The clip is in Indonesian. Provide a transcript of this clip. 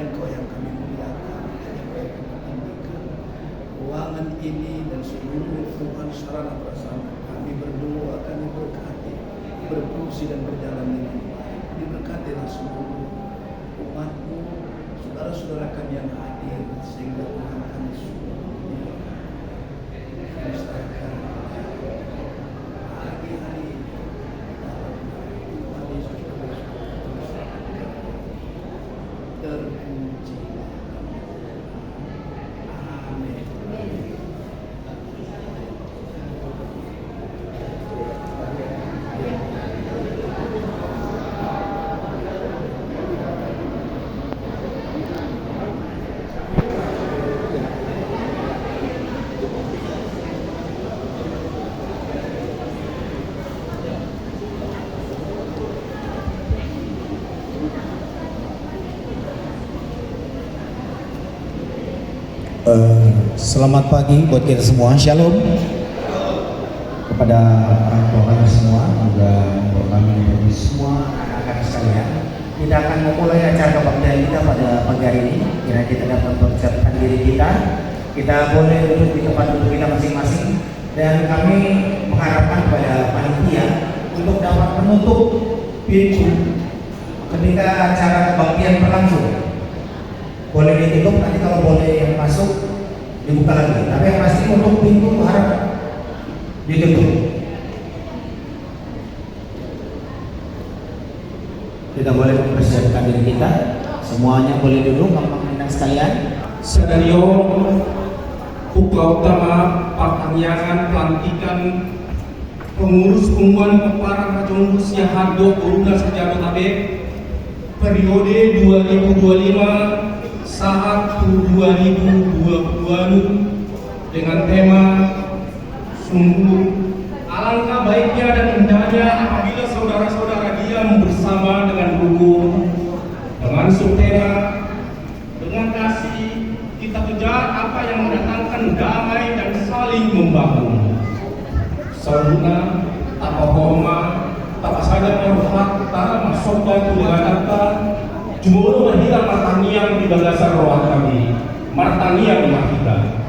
yang kami muliakan, yang kami tinggikan, keuangan ini dan seluruh Tuhan sarana prasarana kami berdoa, kami berkati, berfungsi dan berjalan dengan baik. Diberkatilah seluruh umatmu, saudara-saudara kami yang hadir, sehingga Tuhan kami semuanya kami serahkan hari-hari dalam Tuhan Yesus Kristus terpuji. Amin. Selamat pagi buat kita semua. Shalom kepada orang tua kami semua, juga untuk kami bagi semua anak-anak sekalian. Kita akan memulai acara kebaktian kita pada pagi hari ini. Kira kita dapat mempersiapkan diri kita. Kita boleh duduk di tempat duduk kita masing-masing, dan kami mengharapkan kepada panitia untuk dapat menutup pintu ketika acara kebaktian berlangsung. Boleh ditutup, nanti kalau boleh yang masuk dibuka lagi, tapi yang pasti untuk pintu harap ditutup. Kita boleh mempersiapkan diri kita, semuanya boleh duduk, Bapak-Bapak sekalian. Sedario Pukla Utama Pertanian pelantikan pengurus pengumuman Peparang Kacunggus yang Hardo Uruna Sejabotabek periode 2025 saat 2022 dengan tema sungguh alangkah baiknya dan indahnya apabila saudara-saudara diam bersama dengan rukun, dengan subtema dengan kasih kita kejar apa yang mendatangkan damai dan saling membangun. Saudara tapahoma tapasaga marhata masoba tuligadata jumuro mahira martaniang di bagasan rohan kami martaniang mahita